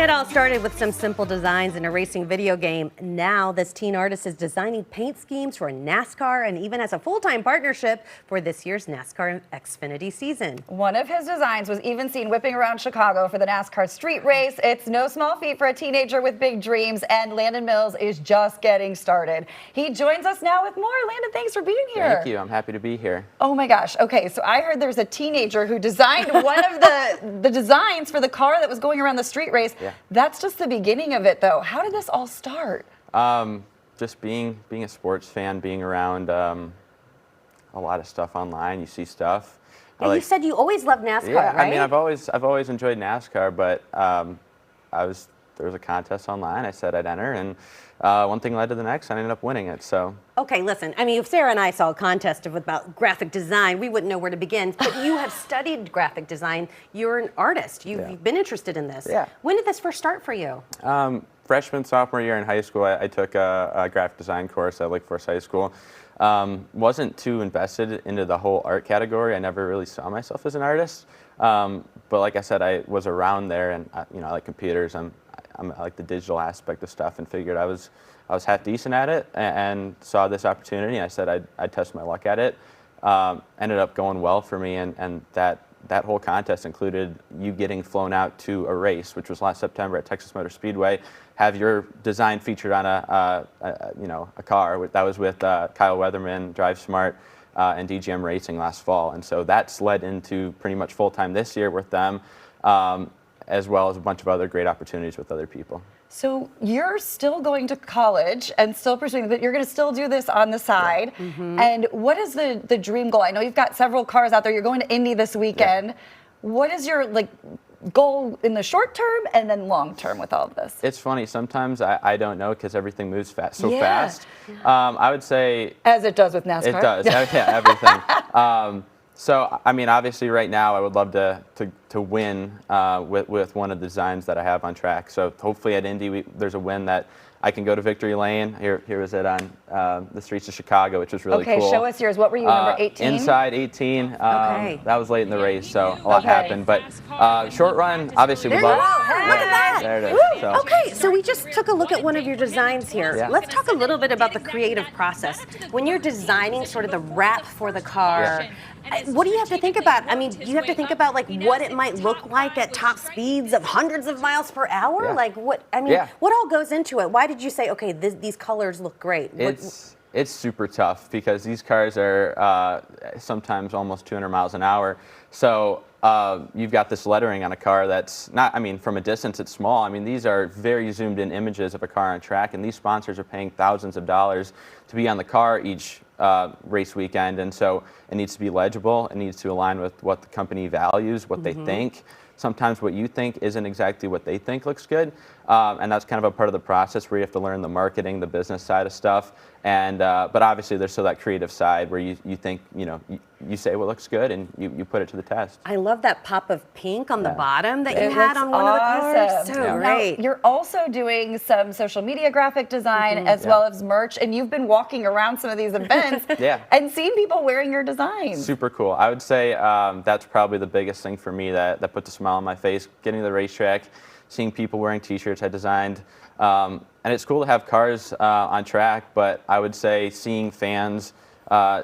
It all started with some simple designs in a racing video game. Now this teen artist is designing paint schemes for NASCAR and even has a full-time partnership for this year's NASCAR Xfinity season. One of his designs was even seen whipping around Chicago for the NASCAR street race. It's no small feat for a teenager with big dreams, and Landon Mills is just getting started. He joins us now with more. Landon, thanks for being here. Thank you. I'm happy to be here. Oh my gosh. Okay, so I heard there's a teenager who designed one of the designs for the car that was going around the street race. Yeah. That's just the beginning of it, though. How did this all start? Just being a sports fan, being around a lot of stuff online. You see stuff. Yeah, you said you always loved NASCAR, yeah, right? I mean, I've always enjoyed NASCAR, but there was a contest online. I said I'd enter, and one thing led to the next. I ended up winning it. So. Okay, listen. I mean, if Sarah and I saw a contest about graphic design, we wouldn't know where to begin. But you have studied graphic design. You're an artist. You've been interested in this. Yeah. When did this first start for you? Freshman, sophomore year in high school, I took a graphic design course at Lake Forest High School. Wasn't too invested into the whole art category. I never really saw myself as an artist. But like I said, I was around there, and I like computers. I like the digital aspect of stuff, and figured I was half decent at it, and saw this opportunity. I said I'd test my luck at it. Ended up going well for me, and that whole contest included you getting flown out to a race, which was last September at Texas Motor Speedway. Have your design featured on a car. That was with Kyle Weatherman, Drive Smart, and DGM Racing last fall, and so that's led into pretty much full time this year with them. As well as a bunch of other great opportunities with other people. So you're still going to college and still pursuing that. You're going to still do this on the side. Yeah. Mm-hmm. And what is the dream goal? I know you've got several cars out there. You're going to Indy this weekend. Yeah. What is your goal in the short term and then long term with all of this? It's funny. Sometimes I don't know because everything moves fast. I would say, as it does with NASCAR. It does. Yeah, everything. So, I mean, obviously right now I would love to win with one of the designs that I have on track. So hopefully at Indy there's a win that I can go to Victory Lane. Here was it on the streets of Chicago, which was really cool. Okay, show us yours. What were you, number 18? Inside 18. Okay. That was late in the race, so a lot happened. But short run, obviously would love. Hey, look at that. There it is. So. Okay, so we just took a look at one of your designs here. Yeah. Let's talk a little bit about the creative process. When you're designing sort of the wrap for the car, what do you have to think about? I mean, you have to think about what it might look like at top speeds of hundreds of miles per hour. Yeah. What all goes into it? Why did you say, okay, these colors look great? It's super tough because these cars are sometimes almost 200 miles an hour. So you've got this lettering on a car that's not, I mean, from a distance it's small. I mean, these are very zoomed in images of a car on track, and these sponsors are paying thousands of dollars to be on the car each race weekend, and so it needs to be legible. It needs to align with what the company values, what they think. Sometimes what you think isn't exactly what they think looks good, and that's kind of a part of the process where you have to learn the marketing, the business side of stuff. And but obviously there's still that creative side where you think, you say what looks good and you put it to the test. I love that pop of pink on the bottom that you had on one of the cars. So great. Now, you're also doing some social media graphic design as well as merch, and you've been walking around some of these events and seeing people wearing your designs. Super cool. I would say that's probably the biggest thing for me that puts a smile on my face, getting to the racetrack, seeing people wearing t-shirts I designed. And it's cool to have cars on track, but I would say seeing fans,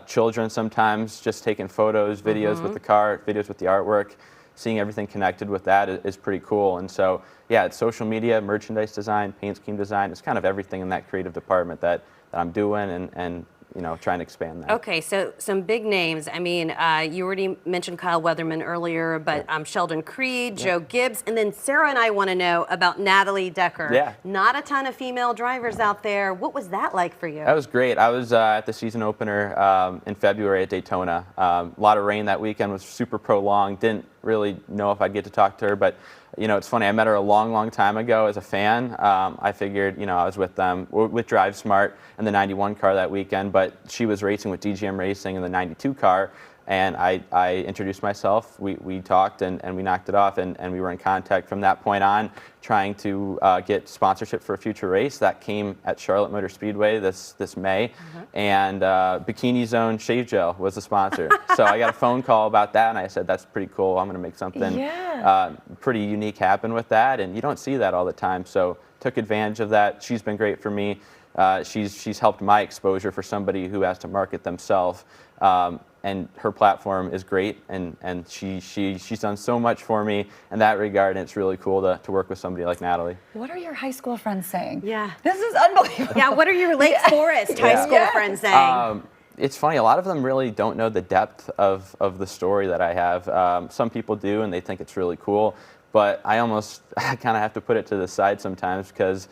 children sometimes just taking photos, videos with the car, videos with the artwork, seeing everything connected with that is pretty cool. And so, yeah, it's social media, merchandise design, paint scheme design. It's kind of everything in that creative department that I'm doing and trying to expand that. Okay, so some big names. I mean, you already mentioned Kyle Weatherman earlier, but Sheldon Creed, Joe Gibbs, and then Sarah and I want to know about Natalie Decker. Yeah. Not a ton of female drivers out there. What was that like for you? That was great. I was at the season opener in February at Daytona. A lot of rain that weekend, was super prolonged. Didn't really know if I'd get to talk to her, but it's funny. I met her a long time ago as a fan. I figured, I was with them, with Drive Smart and the 91 car that weekend, but she was racing with DGM Racing in the 92 car. And I introduced myself, we talked, and we knocked it off, and we were in contact from that point on, trying to get sponsorship for a future race. That came at Charlotte Motor Speedway this May, and Bikini Zone Shave Gel was the sponsor. So I got a phone call about that, and I said, that's pretty cool. I'm going to make something pretty unique happen with that, and you don't see that all the time. So took advantage of that. She's been great for me. She's helped my exposure for somebody who has to market themselves. And her platform is great, and she's done so much for me in that regard, and it's really cool to work with somebody like Natalie. What are your high school friends saying? Yeah. This is unbelievable. Yeah, what are your Lake Forest high school friends saying? It's funny, a lot of them really don't know the depth of the story that I have. Some people do, and they think it's really cool, but I kind of have to put it to the side sometimes because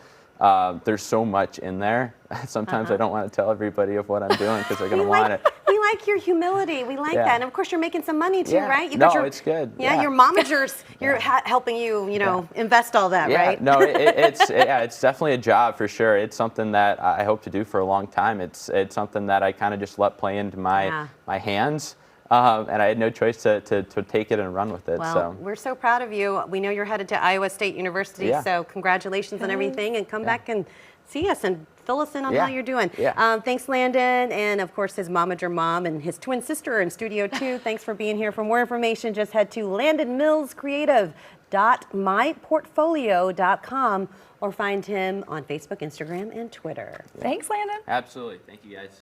there's so much in there. Sometimes I don't want to tell everybody of what I'm doing because they're going to want it. We like your humility. We like that. And of course, you're making some money too, right? It's good. Yeah, your momagers, you're helping you, invest all that, right? No, it's definitely a job for sure. It's something that I hope to do for a long time. It's something that I kind of just let play into my hands. And I had no choice to take it and run with it. Well, we're so proud of you. We know you're headed to Iowa State University, so congratulations on everything, and come back and see us and fill us in on how you're doing. Thanks, Landon, and of course his momager mom and his twin sister in studio too. Thanks for being here. For more information, just head to landonmillscreative.myportfolio.com or find him on Facebook, Instagram, and Twitter. Thanks, Landon. Absolutely. Thank you, guys.